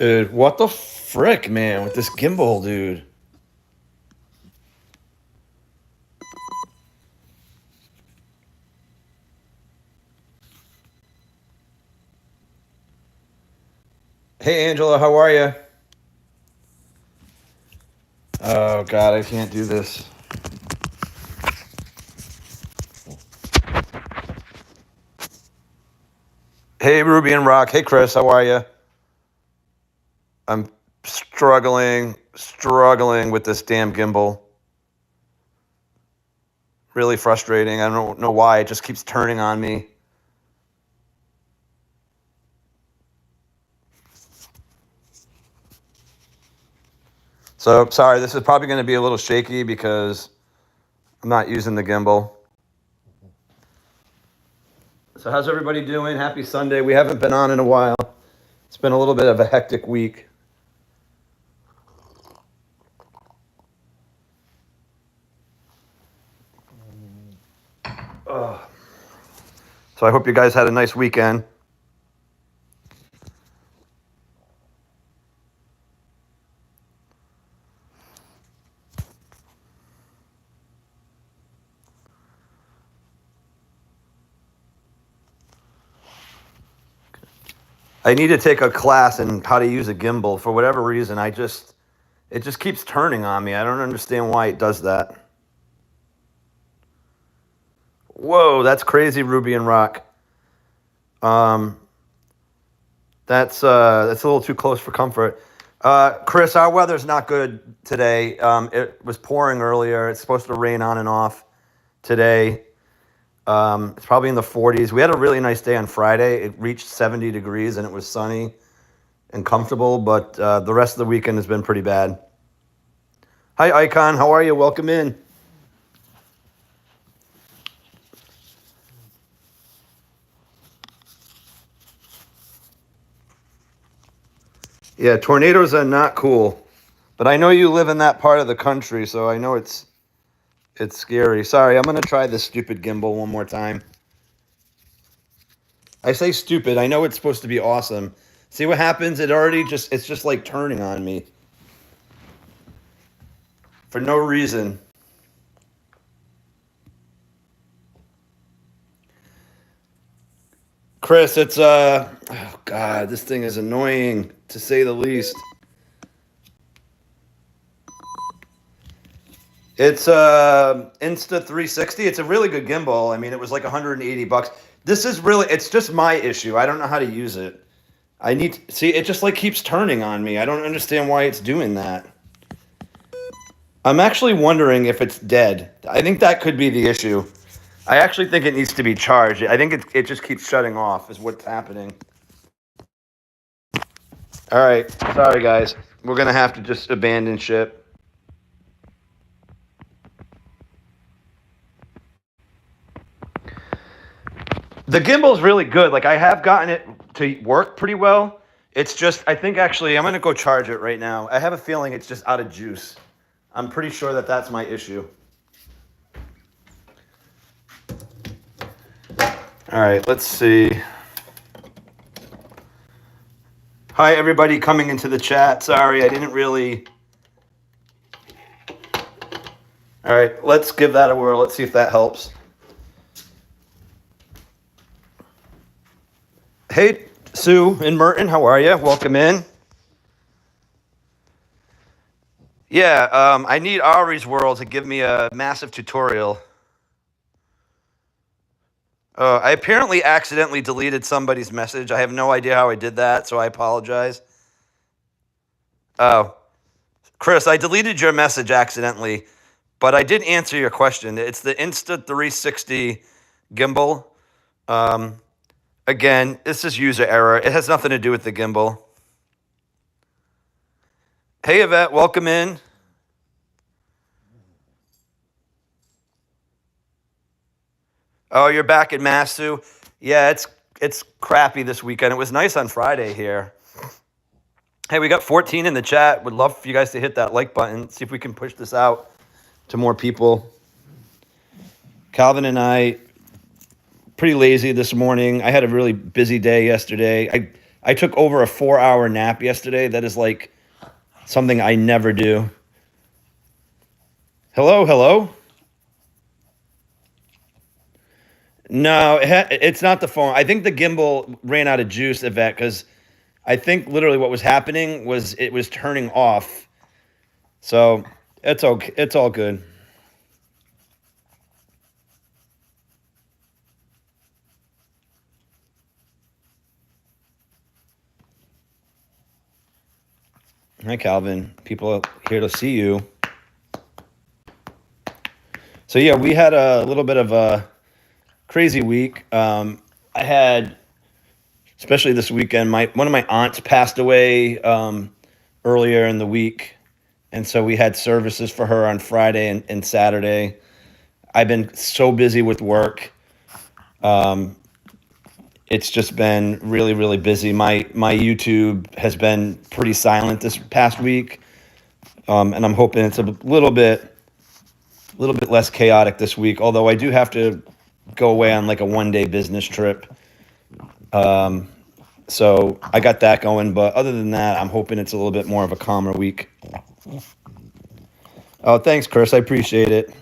Dude, what the frick, man, with this gimbal, dude? Hey, Angela, how are you? Oh, God, I can't do this. Hey, Ruby and Rock. Hey, Chris, how are you? I'm struggling with this damn gimbal. Really frustrating. I don't know why. It just keeps turning on me. So, sorry, this is probably going to be a little shaky because I'm not using the gimbal. So how's everybody doing? Happy Sunday. We haven't been on in a while. It's been a little bit of a hectic week. So I hope you guys had a nice weekend. I need to take a class in how to use a gimbal. For whatever reason, it just keeps turning on me. I don't understand why it does that. Whoa, that's crazy, Ruby and Rock. That's a little too close for comfort. Chris, our weather's not good today. It was pouring earlier. It's supposed to rain on and off today. It's probably in the 40s. We had a really nice day on Friday. It reached 70 degrees and it was sunny and comfortable, but the rest of the weekend has been pretty bad. Hi, Icon. How are you? Welcome in. Yeah, tornadoes are not cool, but I know you live in that part of the country, so I know it's scary. Sorry, I'm going to try this stupid gimbal one more time. I say stupid. I know it's supposed to be awesome. See what happens? It's just like turning on me. For no reason. Chris, it's, oh God, this thing is annoying, to say the least. It's Insta360. It's a really good gimbal. I mean, it was like 180 bucks. It's just my issue. I don't know how to use it. See, it just like keeps turning on me. I don't understand why it's doing that. I'm actually wondering if it's dead. I think that could be the issue. I actually think it needs to be charged. I think it just keeps shutting off is what's happening. All right. Sorry, guys. We're going to have to just abandon ship. The gimbal's really good. Like, I have gotten it to work pretty well. It's just, I think actually, I'm going to go charge it right now. I have a feeling it's just out of juice. I'm pretty sure that that's my issue. All right, let's see. Hi, everybody coming into the chat. Sorry, I didn't really... All right, let's give that a whirl. Let's see if that helps. Hey, Sue and Merton, how are you? Welcome in. Yeah, I need Ari's World to give me a massive tutorial. I apparently accidentally deleted somebody's message. I have no idea how I did that, so I apologize. Oh, Chris, I deleted your message accidentally, but I did answer your question. It's the Insta360 gimbal. Again, this is user error. It has nothing to do with the gimbal. Hey, Yvette, welcome in. Oh, you're back in Mass, Sue? Yeah, it's crappy this weekend. It was nice on Friday here. Hey, we got 14 in the chat. Would love for you guys to hit that like button. See if we can push this out to more people. Calvin and I, pretty lazy this morning. I had a really busy day yesterday. I took over a 4-hour nap yesterday. That is like something I never do. Hello, hello. No, it's not the phone. I think the gimbal ran out of juice, Yvette, because I think literally what was happening was it was turning off. So it's okay. It's all good. Hi, Calvin. People are here to see you. So yeah, we had a little bit of a crazy week. I had, especially this weekend, one of my aunts passed away earlier in the week, and so we had services for her on Friday and Saturday. I've been so busy with work. It's just been really, really busy. My YouTube has been pretty silent this past week, and I'm hoping it's a little bit less chaotic this week. Although I do have to go away on like a 1-day business trip, so I got that going. But other than that, I'm hoping it's a little bit more of a calmer week. Oh, thanks, Chris. I appreciate it.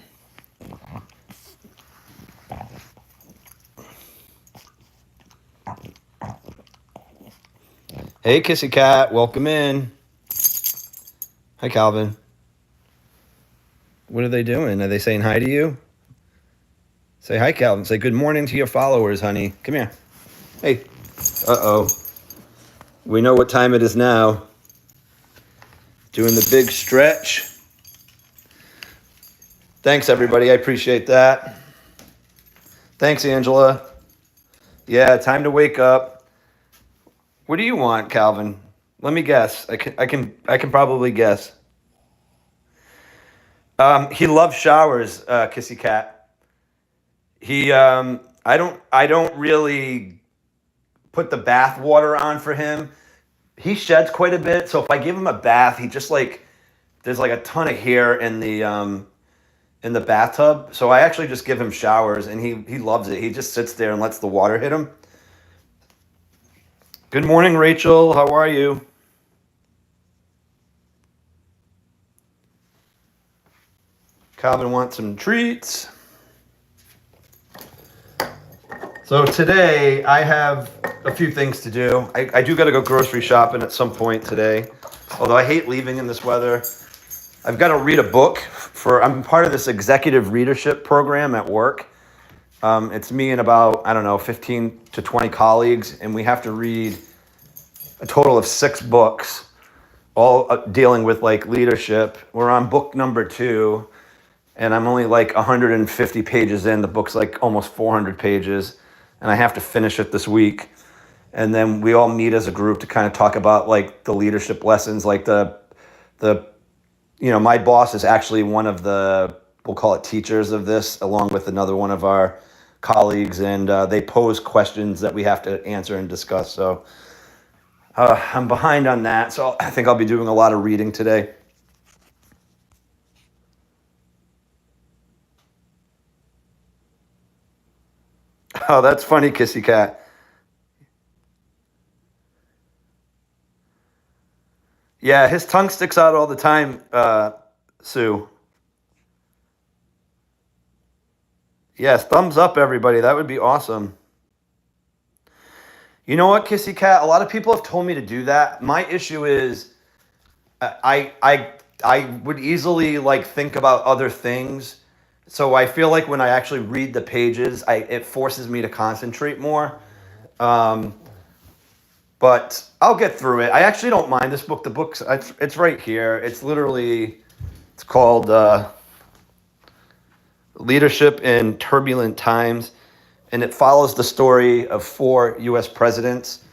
Hey, Kissy Cat, welcome in. Hi, Calvin. What are they doing? Are they saying hi to you? Say hi, Calvin. Say good morning to your followers, honey. Come here. Hey. Uh-oh. We know what time it is now. Doing the big stretch. Thanks, everybody. I appreciate that. Thanks, Angela. Yeah, time to wake up. What do you want, Calvin? Let me guess. I can probably guess. He loves showers, Kissy Cat. I don't really put the bath water on for him. He sheds quite a bit, so if I give him a bath, he just like there's like a ton of hair in the bathtub. So I actually just give him showers, and he loves it. He just sits there and lets the water hit him. Good morning, Rachel. How are you? Calvin wants some treats. So today I have a few things to do. I do got to go grocery shopping at some point today, although I hate leaving in this weather. I've got to read a book I'm part of this executive readership program at work. It's me and about, 15 to 20 colleagues, and we have to read a total of 6 books, all dealing with like leadership. We're on book number 2, and I'm only like 150 pages in. The book's like almost 400 pages, and I have to finish it this week. And then we all meet as a group to kind of talk about like the leadership lessons, like my boss is actually one of the, we'll call it teachers of this, along with another one of our colleagues, and they pose questions that we have to answer and discuss. So I'm behind on that, so I think I'll be doing a lot of reading today. Oh, that's funny, Kissy Cat. Yeah, his tongue sticks out all the time, Sue. Yes, thumbs up, everybody. That would be awesome. You know what, Kissy Cat? A lot of people have told me to do that. My issue is I would easily like think about other things. So I feel like when I actually read the pages, it forces me to concentrate more. But I'll get through it. I actually don't mind this book. It's right here. It's called Leadership in Turbulent Times. And it follows the story of 4 U.S. presidents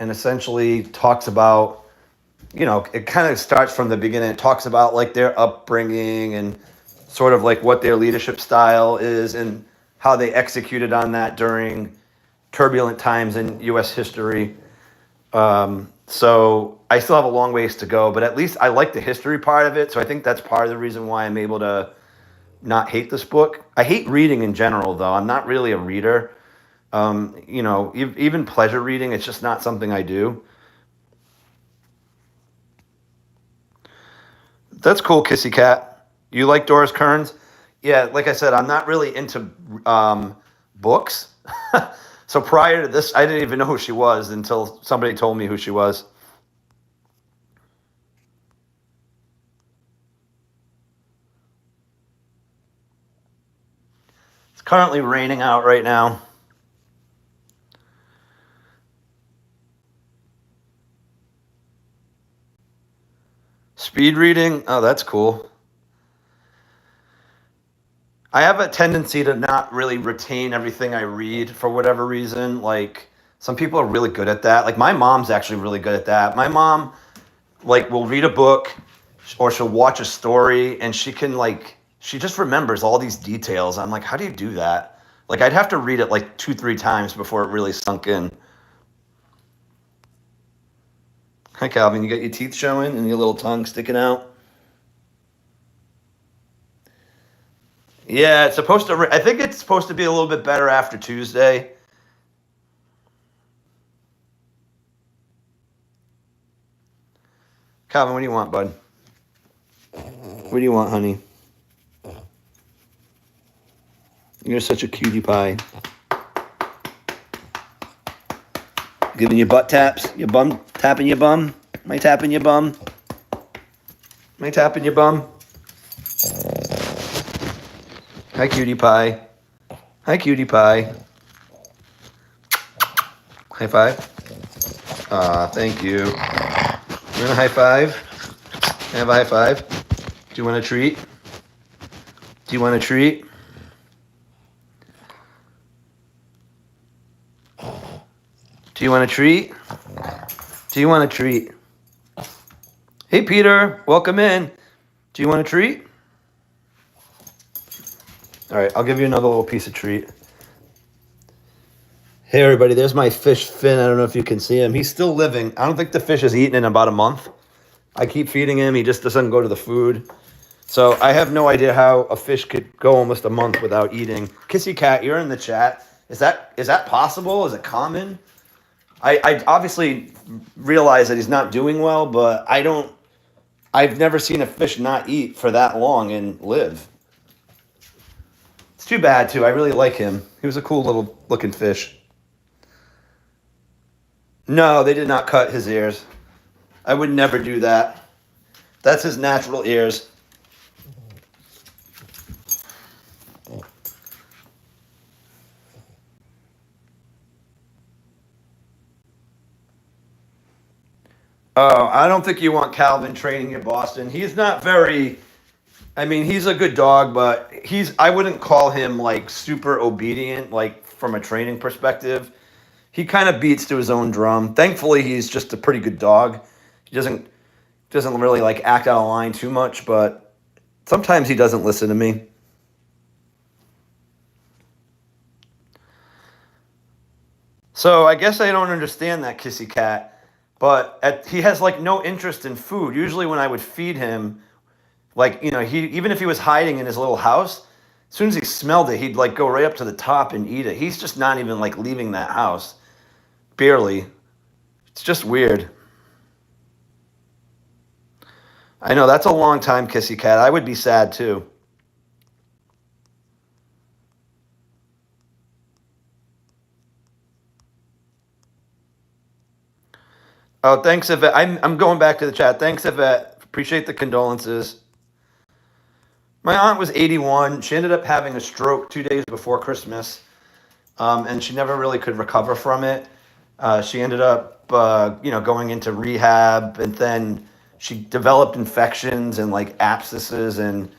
and essentially talks about, it kind of starts from the beginning. It talks about like their upbringing and sort of like what their leadership style is and how they executed on that during turbulent times in U.S. history. So I still have a long ways to go, but at least I like the history part of it. So I think that's part of the reason why I'm able to not hate this book. I hate reading in general, though. I'm not really a reader. You know, even pleasure reading, it's just not something I do. That's cool, Kissy Cat. You like Doris Kearns? Yeah, like I said, I'm not really into books. So prior to this, I didn't even know who she was until somebody told me who she was. It's currently raining out right now. Speed reading? Oh, that's cool. I have a tendency to not really retain everything I read for whatever reason. Like, some people are really good at that. Like, my mom's actually really good at that. My mom, like, will read a book or she'll watch a story and she can, like, she just remembers all these details. I'm like, how do you do that? Like, I'd have to read it like 2-3 times before it really sunk in. Hi, Calvin. You got your teeth showing and your little tongue sticking out? Yeah, it's supposed to. I think it's supposed to be a little bit better after Tuesday. Calvin, what do you want, bud? What do you want, honey? You're such a cutie pie. Giving you butt taps? Your bum tapping your bum? Am I tapping your bum? Am I tapping your bum? Hi, cutie pie. Hi, cutie pie. High five. Thank you. You want a high five? Can I have a high five? Do you want a treat? Do you want a treat? Do you want a treat? Do you want a treat? Hey, Peter, welcome in. Do you want a treat? All right, I'll give you another little piece of treat. Hey, everybody, there's my fish Finn. I don't know if you can see him. He's still living. I don't think the fish is eaten in about a month. I keep feeding him. He just doesn't go to the food. So I have no idea how a fish could go almost a month without eating. Kissy Cat, you're in the chat. Is that possible? Is it common? I obviously realize that he's not doing well, but I've never seen a fish not eat for that long and live. It's too bad, too. I really like him. He was a cool little looking fish. No, they did not cut his ears. I would never do that. That's his natural ears. Oh, I don't think you want Calvin training in Boston. He's not very, I mean, he's a good dog, but I wouldn't call him like super obedient, like from a training perspective. He kind of beats to his own drum. Thankfully, he's just a pretty good dog. He doesn't really like act out of line too much, but sometimes he doesn't listen to me. So I guess I don't understand that, Kissy Cat. But he has like no interest in food. Usually when I would feed him, like, you know, even if he was hiding in his little house, as soon as he smelled it, he'd like go right up to the top and eat it. He's just not even like leaving that house. Barely. It's just weird. I know, that's a long time, Kissy Cat. I would be sad too. Oh, thanks, Yvette. I'm going back to the chat. Thanks, Yvette. Appreciate the condolences. My aunt was 81. She ended up having a stroke 2 days before Christmas, and she never really could recover from it. She ended up, going into rehab, and then she developed infections and like abscesses, and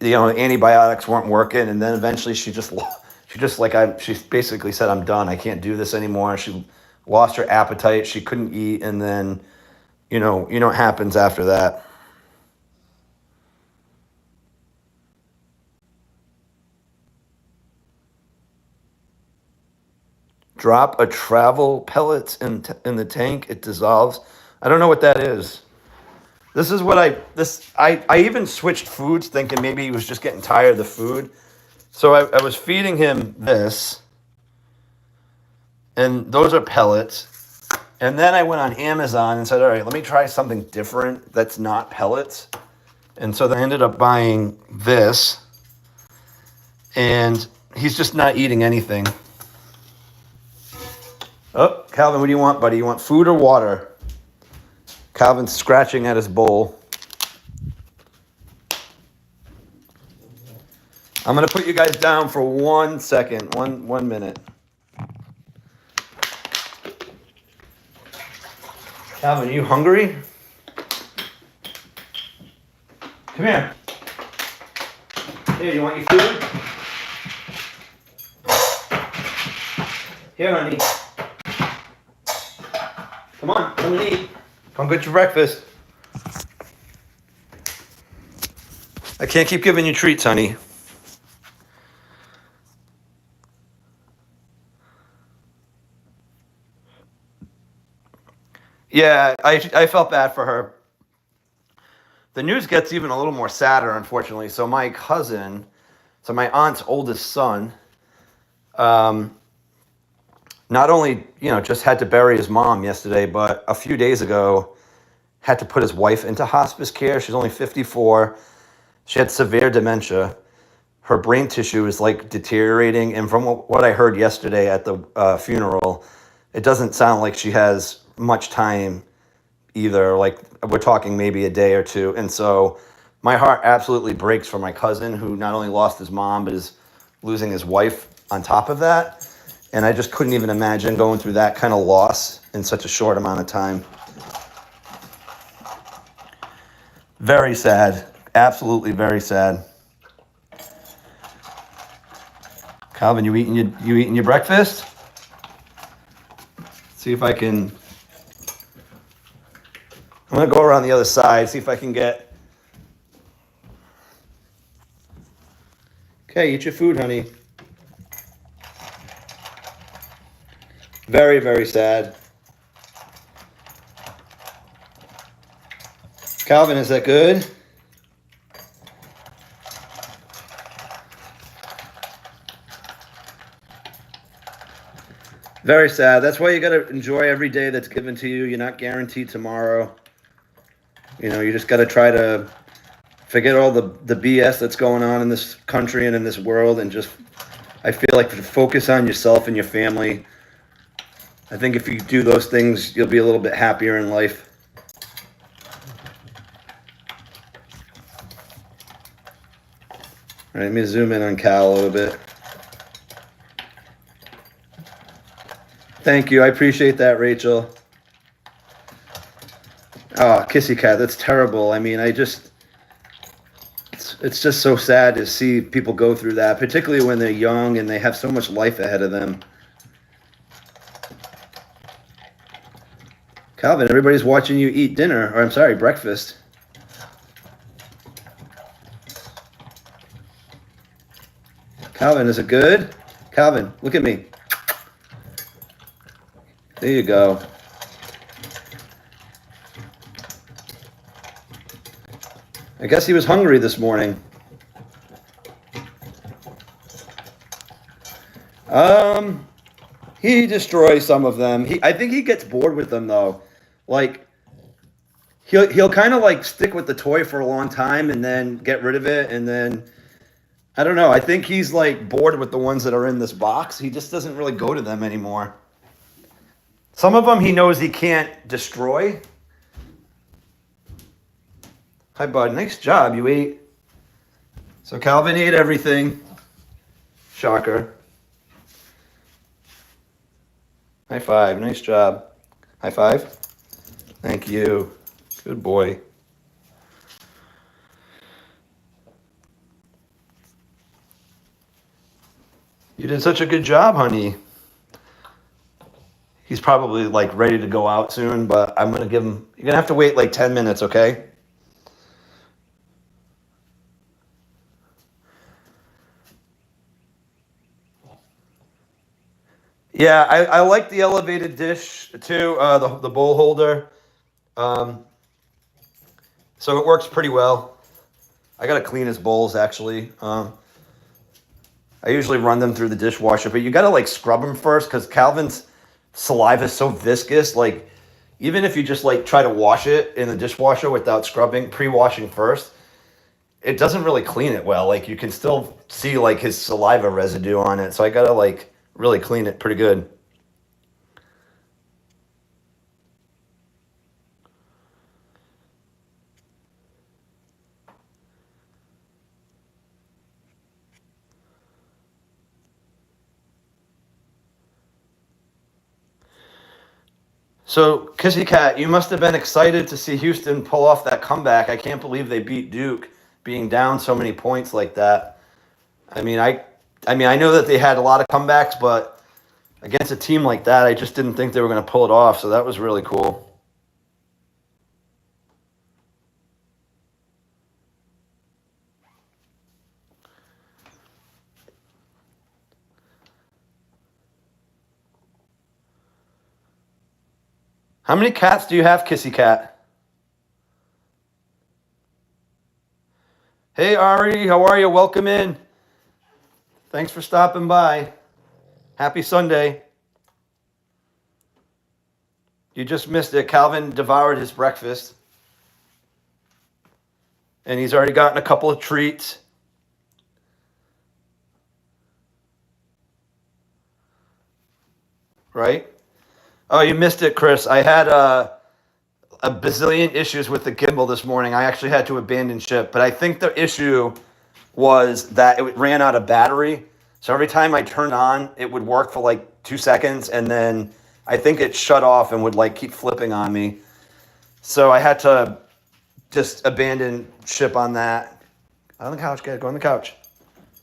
antibiotics weren't working, and then eventually she basically said, "I'm done. I can't do this anymore." She lost her appetite. She couldn't eat, and then, what happens after that. Drop a travel pellets in the tank. It dissolves. I don't know what that is. This is what I even switched foods thinking maybe he was just getting tired of the food. So I was feeding him this. And those are pellets. And then I went on Amazon and said, all right, let me try something different that's not pellets. And so then I ended up buying this. And he's just not eating anything. Oh, Calvin, what do you want, buddy? You want food or water? Calvin's scratching at his bowl. I'm going to put you guys down for 1 second, one minute. Calvin, are you hungry? Come here. Here, you want your food? Here, honey. Come on, come and eat. Come get your breakfast. I can't keep giving you treats, honey. Yeah, I felt bad for her. The news gets even a little more sadder, unfortunately. So my cousin, my aunt's oldest son, not only, just had to bury his mom yesterday, but a few days ago had to put his wife into hospice care. She's only 54. She had severe dementia. Her brain tissue is like deteriorating. And from what I heard yesterday at the funeral, it doesn't sound like she has much time either. Like, we're talking maybe a day or two. And so my heart absolutely breaks for my cousin, who not only lost his mom, but is losing his wife on top of that. And I just couldn't even imagine going through that kind of loss in such a short amount of time. Very sad. Absolutely very sad. Calvin, you eating your breakfast? See if I can. I'm going to go around the other side, see if I can get. Okay, eat your food, honey. Very, very sad. Calvin, is that good? Very sad. That's why you got to enjoy every day that's given to you. You're not guaranteed tomorrow. You just got to try to forget all the BS that's going on in this country and in this world, and just, I feel like, to focus on yourself and your family. I think if you do those things, you'll be a little bit happier in life. All right, let me zoom in on Cal a little bit. Thank you. I appreciate that, Rachel. Oh, kissy cat. That's terrible. I mean, it's just so sad to see people go through that, particularly when they're young and they have so much life ahead of them. Calvin, everybody's watching you eat dinner, or I'm sorry, breakfast. Calvin, is it good? Calvin, look at me. There you go. I guess he was hungry this morning. He destroys some of them. I think he gets bored with them, though. Like, he'll kind of like stick with the toy for a long time and then get rid of it, and then I don't know. I think he's like bored with the ones that are in this box. He just doesn't really go to them anymore. Some of them he knows he can't destroy. Hi, bud. Nice job. You ate. So Calvin ate everything. Shocker. High five. Nice job. High five. Thank you. Good boy. You did such a good job, honey. He's probably like ready to go out soon, but I'm going to give him, you're going to have to wait like 10 minutes, okay? Yeah, I like the elevated dish too, the bowl holder. So it works pretty well. I got to clean his bowls, actually. I usually run them through the dishwasher, but you got to like scrub them first, because Calvin's saliva is so viscous. Like, even if you just like try to wash it in the dishwasher without scrubbing, pre-washing first, it doesn't really clean it well. Like, you can still see like his saliva residue on it. So I gotta like really clean it pretty good. So, Kissy Cat, you must have been excited to see Houston pull off that comeback. I can't believe they beat Duke, being down so many points like that. I mean, I know that they had a lot of comebacks, but against a team like that, I just didn't think they were going to pull it off. So that was really cool. How many cats do you have, Kissy Cat? Hey, Ari, how are you? Welcome in. Thanks for stopping by. Happy Sunday. You just missed it. Calvin devoured his breakfast. And he's already gotten a couple of treats. Right? Oh, you missed it, Chris. I had a bazillion issues with the gimbal this morning. I actually had to abandon ship. But I think the issue was that it ran out of battery. So every time I turned on, it would work for like 2 seconds. And then I think it shut off and would like keep flipping on me. So I had to just abandon ship on that. On the couch, go on the couch.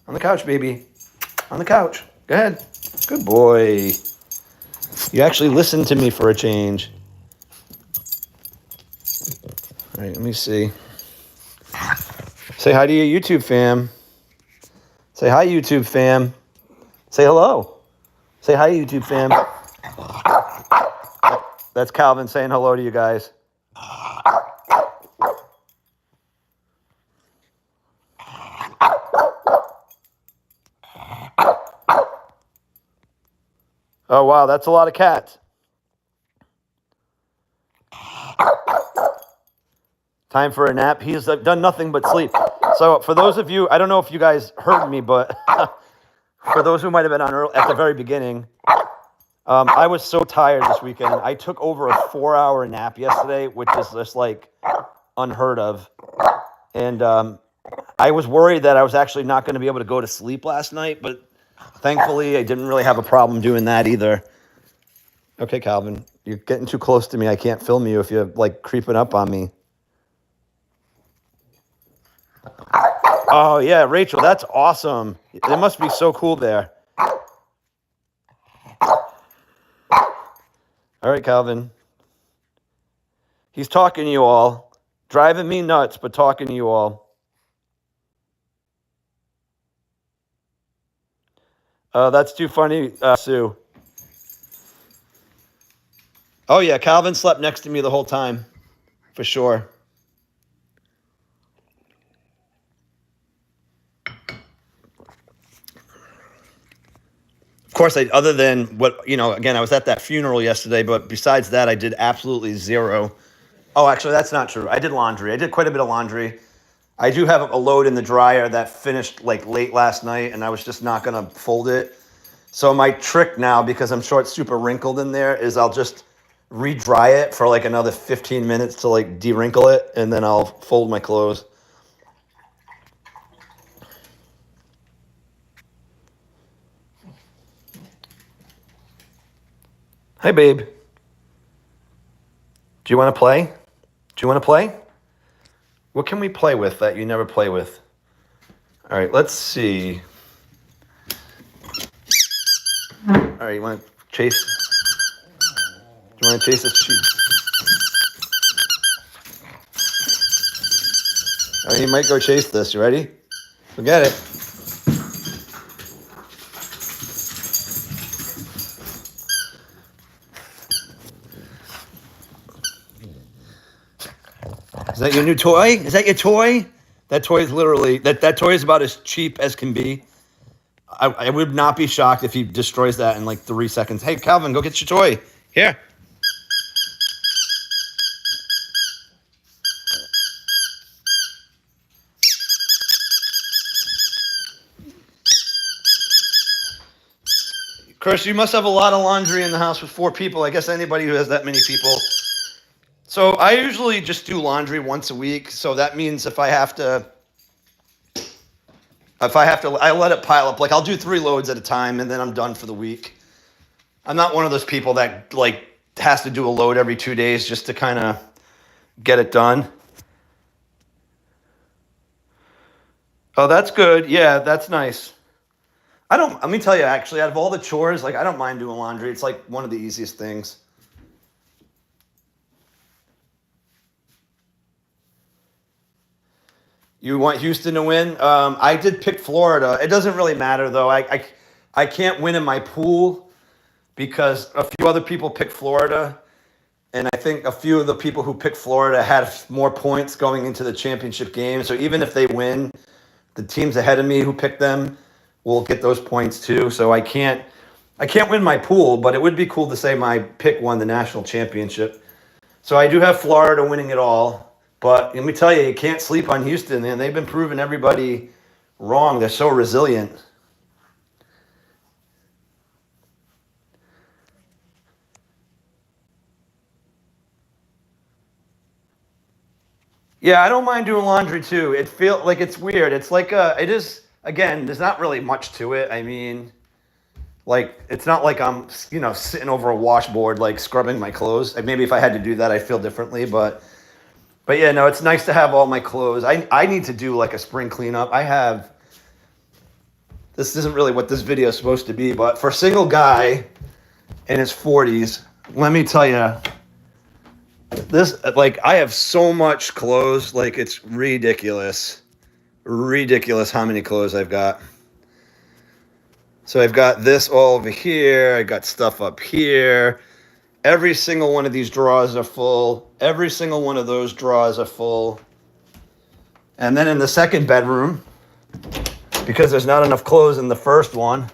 On the couch, baby. On the couch. Go ahead. Good boy. You actually listened to me for a change. All right, let me see. Say hi to your YouTube fam. Say hi, YouTube fam. Say hello. Say hi, YouTube fam. That's Calvin saying hello to you guys. Oh, wow, that's a lot of cats. Time for a nap. He's done nothing but sleep. So for those of you, I don't know if you guys heard me, but for those who might have been on at the very beginning, I was so tired this weekend. I took over a 4-hour nap yesterday, which is just like unheard of. And I was worried that I was actually not going to be able to go to sleep last night, but thankfully I didn't really have a problem doing that either. Okay, Calvin, you're getting too close to me. I can't film you if you're like creeping up on me. Oh, yeah, Rachel, that's awesome. It must be so cool there. All right, Calvin. He's talking to you all. Driving me nuts, but talking to you all. That's too funny, Sue. Oh, yeah, Calvin slept next to me the whole time, for sure. Of course, other than what, again, I was at that funeral yesterday, but besides that, I did absolutely zero. Oh, actually, that's not true. I did laundry. I did quite a bit of laundry. I do have a load in the dryer that finished like late last night, and I was just not going to fold it. So my trick now, because I'm sure it's super wrinkled in there, is I'll just re-dry it for like another 15 minutes to like de-wrinkle it, and then I'll fold my clothes. Hey, babe. Do you want to play? Do you want to play? What can we play with that you never play with? All right, let's see. All right, you want to chase? Do you want to chase this sheep? All right, you might go chase this. You ready? Forget it. Is that your new toy? Is that your toy? That toy is literally, that toy is about as cheap as can be. I would not be shocked if he destroys that in like 3 seconds. Hey, Calvin, go get your toy. Here. Chris, you must have a lot of laundry in the house with 4 people. I guess anybody who has that many people. So I usually just do laundry once a week. So that means if I have to, I let it pile up. Like I'll do 3 loads at a time and then I'm done for the week. I'm not one of those people that like has to do a load every 2 days just to kind of get it done. Oh, that's good. Yeah, that's nice. Let me tell you, actually, out of all the chores, like I don't mind doing laundry. It's like one of the easiest things. You want Houston to win? I did pick Florida. It doesn't really matter, though. I can't win in my pool because a few other people picked Florida. And I think a few of the people who picked Florida had more points going into the championship game. So even if they win, the teams ahead of me who picked them will get those points too. So I can't win my pool, but it would be cool to say my pick won the national championship. So I do have Florida winning it all. But let me tell you can't sleep on Houston, man. They've been proving everybody wrong. They're so resilient. Yeah, I don't mind doing laundry too. It feels like it's weird. It's like it is again. There's not really much to it. I mean, like it's not like I'm sitting over a washboard like scrubbing my clothes. Like, maybe if I had to do that, I feel differently. But yeah, no, it's nice to have all my clothes. I need to do like a spring cleanup. This isn't really what this video is supposed to be, but for a single guy in his 40s, let me tell you. I have so much clothes, like it's ridiculous. Ridiculous how many clothes I've got. So I've got this all over here. I got stuff up here. Every single one of these drawers are full. Every single one of those drawers are full. And then in the second bedroom, because there's not enough clothes in the first one,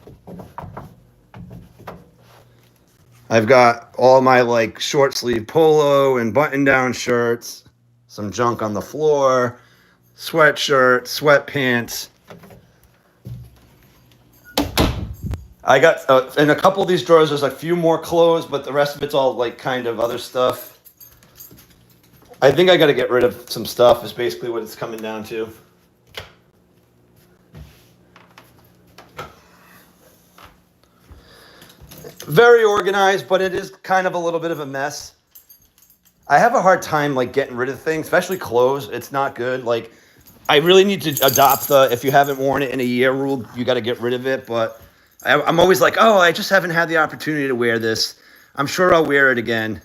I've got all my like short sleeve polo and button down shirts, some junk on the floor, sweatshirt, sweatpants. I got in a couple of these drawers, there's a few more clothes, but the rest of it's all like kind of other stuff. I think I got to get rid of some stuff is basically what it's coming down to. Very organized, but it is kind of a little bit of a mess. I have a hard time like getting rid of things, especially clothes. It's not good. Like I really need to adopt the if you haven't worn it in a year rule, you got to get rid of it. But I'm always like, oh, I just haven't had the opportunity to wear this. I'm sure I'll wear it again.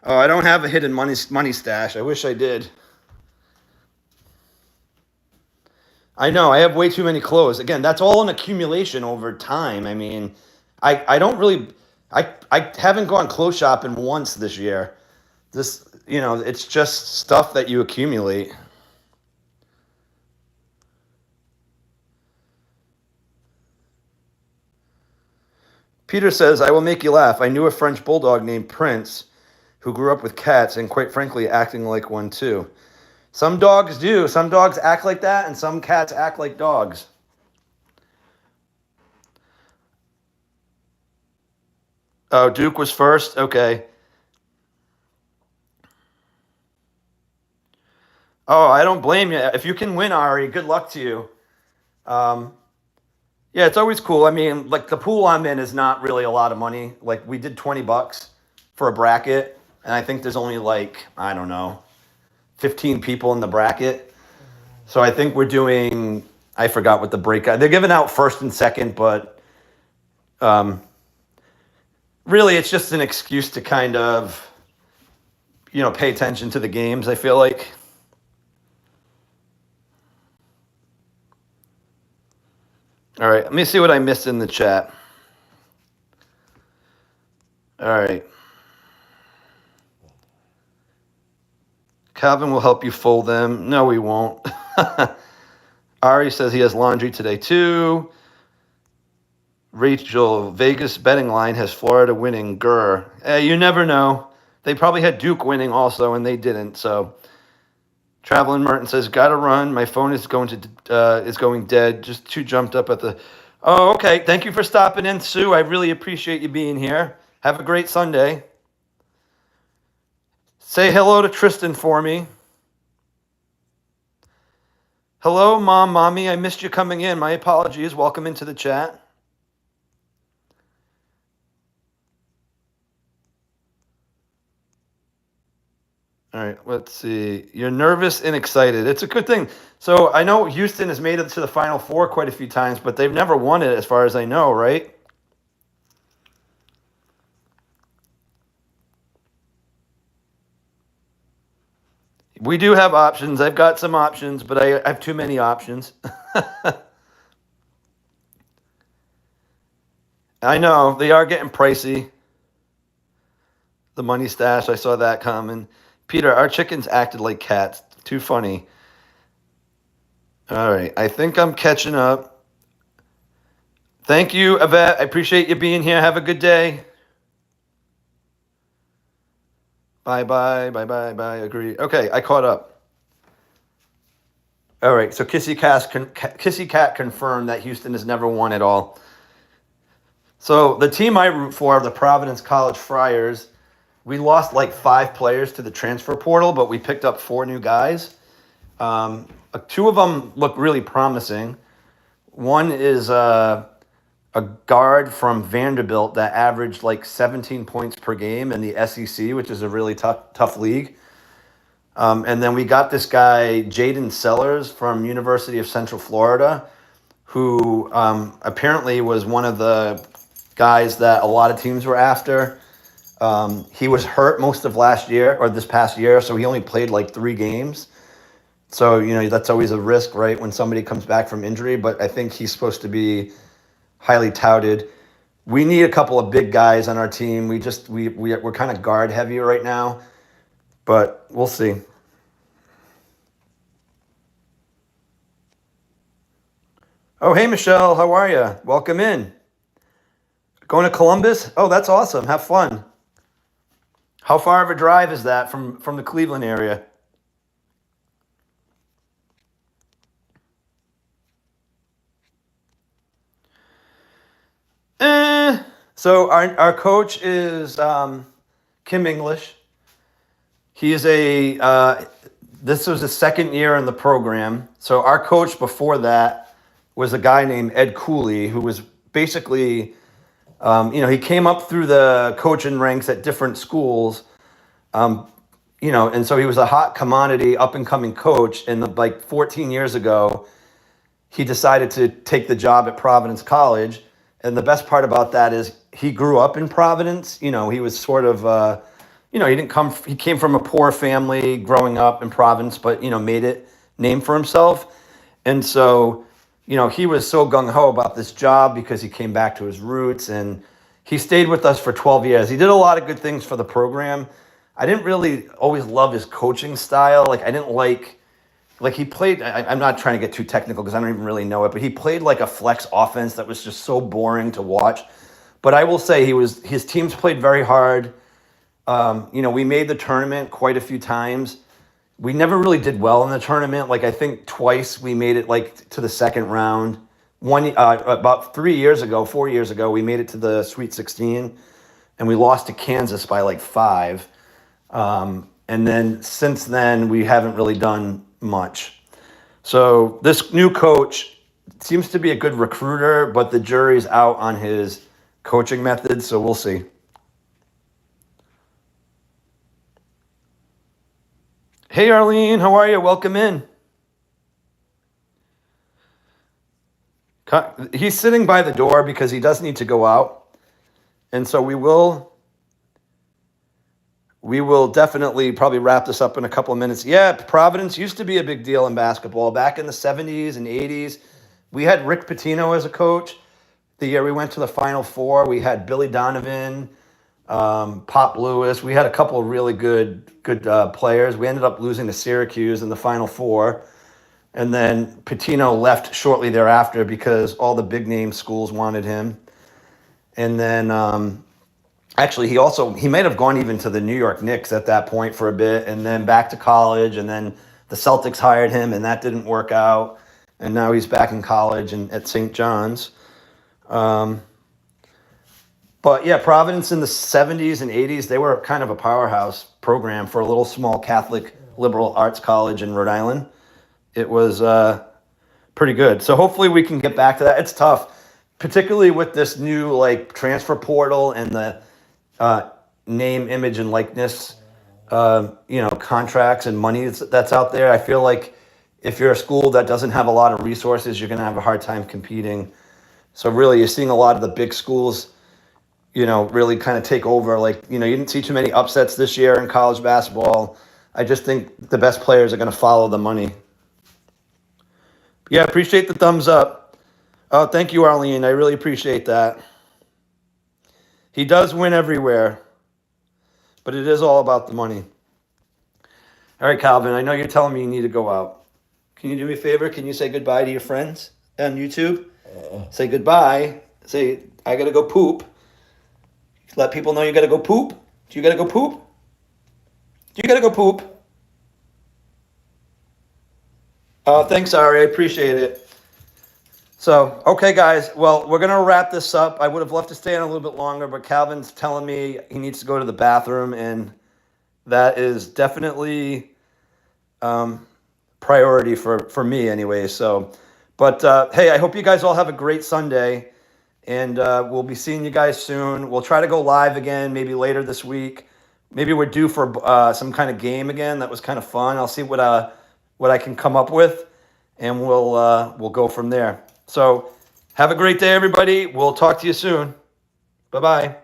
Oh, I don't have a hidden money stash. I wish I did. I know, I have way too many clothes. Again, that's all an accumulation over time. I mean, I don't really, I haven't gone clothes shopping once this year. It's just stuff that you accumulate. Peter says, I will make you laugh. I knew a French bulldog named Prince who grew up with cats and quite frankly acting like one too. Some dogs do. Some dogs act like that, and some cats act like dogs. Oh, Duke was first? Okay. Oh, I don't blame you. If you can win, Ari, good luck to you. Yeah, it's always cool. I mean, like the pool I'm in is not really a lot of money. Like we did $20 for a bracket, and I think there's only like, I don't know, 15 people in the bracket. So I think we're doing, I forgot what the breakout, they're giving out first and second, but really it's just an excuse to kind of, pay attention to the games, I feel like. All right, let me see what I missed in the chat. All right. Calvin will help you fold them. No, he won't. Ari says he has laundry today too. Rachel, Vegas betting line has Florida winning. Grr. You never know. They probably had Duke winning also, and they didn't. So, Traveling Merton says, "Gotta run. My phone is going dead. Just too jumped up at the." Oh, okay. Thank you for stopping in, Sue. I really appreciate you being here. Have a great Sunday. Say hello to Tristan for me. Hello, Mom, Mommy. I missed you coming in. My apologies. Welcome into the chat. All right, let's see. You're nervous and excited. It's a good thing. So I know Houston has made it to the Final Four quite a few times, but they've never won it as far as I know, right? We do have options. I've got some options, but I have too many options. I know. They are getting pricey. The money stash, I saw that coming. Peter, our chickens acted like cats. Too funny. All right, I think I'm catching up. Thank you, Yvette. I appreciate you being here. Have a good day. Bye. Agree. Okay, I caught up. All right, so Kissy Cat confirmed that Houston has never won at all. So the team I root for, the Providence College Friars, we lost like 5 players to the transfer portal, but we picked up 4 new guys. 2 of them look really promising. One is a guard from Vanderbilt that averaged like 17 points per game in the SEC, which is a really tough league. And then we got this guy, Jaden Sellers from University of Central Florida, who apparently was one of the guys that a lot of teams were after. He was hurt most of last year or this past year, so he only played like 3 games. So, that's always a risk, right, when somebody comes back from injury. But I think he's supposed to be highly touted. We need a couple of big guys on our team. We're kind of guard heavy right now, but we'll see. Oh, hey, Michelle, how are you? Welcome in. Going to Columbus? Oh, that's awesome. Have fun. How far of a drive is that from the Cleveland area? So our coach is Kim English. He is this was his second year in the program. So our coach before that was a guy named Ed Cooley, who was basically, he came up through the coaching ranks at different schools, and so he was a hot commodity, up and coming coach. And like 14 years ago, he decided to take the job at Providence College. And the best part about that is he grew up in Providence. He was sort of, he came from a poor family growing up in Providence, but, made it name for himself. And so, he was so gung-ho about this job because he came back to his roots, and he stayed with us for 12 years. He did a lot of good things for the program. I didn't really always love his coaching style. Like, I didn't like he played, I'm not trying to get too technical because I don't even really know it, but he played like a flex offense that was just so boring to watch. But I will say his teams played very hard. We made the tournament quite a few times. We never really did well in the tournament. Like, I think twice we made it like to the second round. About 4 years ago, we made it to the Sweet 16, and we lost to Kansas by like 5. And then since then, we haven't really done much. So this new coach seems to be a good recruiter, but the jury's out on his coaching methods, so we'll see. Hey, Arlene, how are you? Welcome in. He's sitting by the door because he does need to go out. And so we will definitely probably wrap this up in a couple of minutes. Yeah, Providence used to be a big deal in basketball. Back in the 70s and 80s, we had Rick Pitino as a coach. The year we went to the Final Four, we had Billy Donovan, Pop Lewis. We had a couple of really good players. We ended up losing to Syracuse in the Final Four. And then Patino left shortly thereafter because all the big name schools wanted him. And then actually he might have gone even to the New York Knicks at that point for a bit, and then back to college, and then the Celtics hired him and that didn't work out. And now he's back in college and at St. John's. But yeah, Providence in the 70s and 80s, they were kind of a powerhouse program for a little small Catholic liberal arts college in Rhode Island. It was pretty good. So hopefully we can get back to that. It's tough, particularly with this new like transfer portal and the name, image, and likeness, contracts and money that's out there. I feel like if you're a school that doesn't have a lot of resources, you're going to have a hard time competing. So really, you're seeing a lot of the big schools, really kind of take over. Like, you didn't see too many upsets this year in college basketball. I just think the best players are going to follow the money. Yeah, appreciate the thumbs up. Oh, thank you, Arlene. I really appreciate that. He does win everywhere, but it is all about the money. All right, Calvin, I know you're telling me you need to go out. Can you do me a favor? Can you say goodbye to your friends on YouTube? Say goodbye. Say, I got to go poop. Let people know you got to go poop. Do you got to go poop? Do you got to go poop? Thanks, Ari. I appreciate it. So, okay, guys. Well, we're going to wrap this up. I would have loved to stay on a little bit longer, but Calvin's telling me he needs to go to the bathroom, and that is definitely priority for me anyway. So, but hey, I hope you guys all have a great Sunday, and we'll be seeing you guys soon. We'll try to go live again maybe later this week. Maybe we're due for some kind of game again. That was kind of fun. I'll see what I can come up with, and we'll go from there. So have a great day, everybody. We'll talk to you soon. Bye-bye.